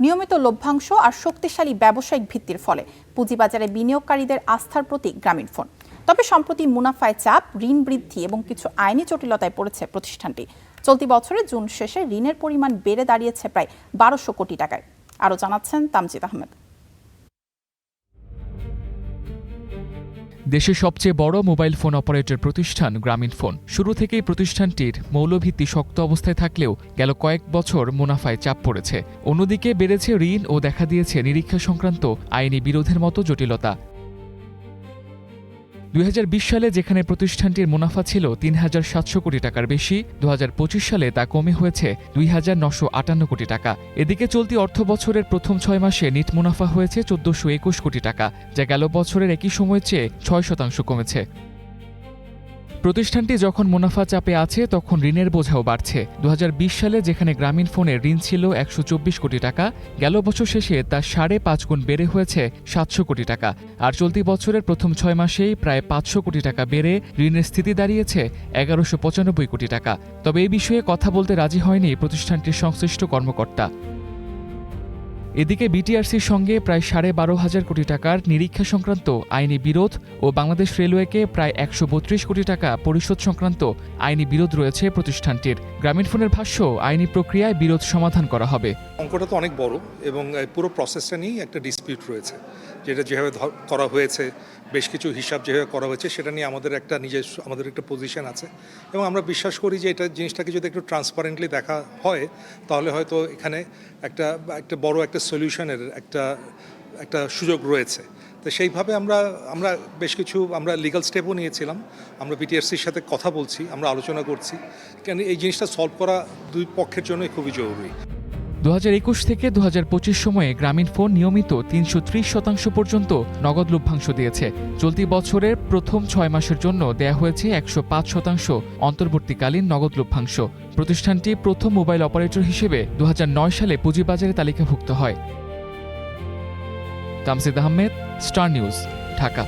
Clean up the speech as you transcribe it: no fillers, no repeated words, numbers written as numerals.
নিয়মিত লভ্যাংশ আর শক্তিশালী ব্যবসায়িক ভিত্তির ফলে পুঁজিবাজারে বিনিয়োগকারীদের আস্থার প্রতীক গ্রামীণফোন। তবে সম্প্রতি মুনাফায় চাপ, ঋণ বৃদ্ধি এবং কিছু আইনি জটিলতায় পড়েছে প্রতিষ্ঠানটি। চলতি বছরে জুন শেষে ঋণের পরিমাণ বেড়ে দাঁড়িয়েছে প্রায় ১২০০ কোটি টাকায়। আরও জানাচ্ছেন তামজিদ আহমেদ। দেশের সবচেয়ে বড় মোবাইল ফোন অপারেটর প্রতিষ্ঠান গ্রামীণফোন। শুরু থেকেই প্রতিষ্ঠানটির মৌলভিত্তি শক্ত অবস্থায় থাকলেও গেল কয়েক বছর মুনাফায় চাপ পড়েছে। অন্যদিকে বেড়েছে ঋণ ও দেখা দিয়েছে নিরীক্ষা সংক্রান্ত আইনি বিরোধের মতো জটিলতা। ২০২০ সালে যেখানে প্রতিষ্ঠানটির মুনাফা ছিল ৩,৭০০ কোটি টাকার বেশি, ২০২৫ সালে তা কমে হয়েছে ২,৯৫৮ কোটি টাকা। এদিকে চলতি অর্থবছরের প্রথম ৬ মাসে নিট মুনাফা হয়েছে ১৪২১ কোটি টাকা, যা গেল বছরের একই সময়ের চেয়ে ৬% কমেছে। প্রতিষ্ঠানটি যখন মুনাফা চাপে আছে তখন ঋণের বোঝাও বাড়ছে। ২০২০ সালে যেখানে গ্রামীণফোনের ঋণ ছিল ১২৪ কোটি টাকা, গেল বছর শেষে তা ৫.৫ গুণ বেড়ে হয়েছে ৭০০ কোটি টাকা। আর চলতি বছরের প্রথম ৬ মাসেই প্রায় ৫০০ কোটি টাকা বেড়ে ঋণের স্থিতি দাঁড়িয়েছে ১১৯৫ কোটি টাকা। তবে এই বিষয়ে কথা বলতে রাজি হয়নি প্রতিষ্ঠানটির সংশ্লিষ্ট কর্মকর্তা। এদিকে বিটিআরসির সঙ্গে প্রায় ১২,৫০০ কোটি টাকার নিরীক্ষা সংক্রান্ত আইনি বিরোধ ও বাংলাদেশ রেলওয়েকে প্রায় ১৩২ কোটি টাকা পরিশোধ সংক্রান্ত আইনি বিরোধ রয়েছে প্রতিষ্ঠানটির। গ্রামীণফোনের ভাষ্য, আইনি প্রক্রিয়ায় বিরোধ সমাধান করা হবে। অঙ্কটা তো অনেক বড় এবং পুরো প্রসেসটা নিয়েই একটা ডিসপিউট রয়েছে, যেটা যেভাবে করা হয়েছে, বেশ কিছু হিসাব যেভাবে করা হয়েছে, সেটা নিয়ে আমাদের একটা পজিশন আছে এবং আমরা বিশ্বাস করি যে জিনিসটাকে যদি একটু ট্রান্সপারেন্টলি দেখা হয় তাহলে হয়তো এখানে একটা বড় একটা সলিউশনের একটা সুযোগ রয়েছে। তো সেইভাবে আমরা বেশ কিছু লিগ্যাল স্টেপও নিয়েছিলাম। আমরা বিটিআরসির সাথে কথা বলছি, আমরা আলোচনা করছি, কারণ এই জিনিসটা সলভ করা দুই পক্ষের জন্যই খুবই জরুরি। ২০২১ থেকে ২০২৫ সময়ে গ্রামীণফোন নিয়মিত ৩৩০% পর্যন্ত নগদ লভ্যাংশ দিয়েছে। চলতি বছরের প্রথম ৬ মাসের জন্য দেয়া হয়েছে ১০৫% অন্তর্বর্তীকালীন নগদ লভ্যাংশ। প্রতিষ্ঠানটি প্রথম মোবাইল অপারেটর হিসেবে ২০০৯ সালে পুঁজিবাজারে তালিকাভুক্ত হয়। Tamjid Ahmed, star news, Dhaka.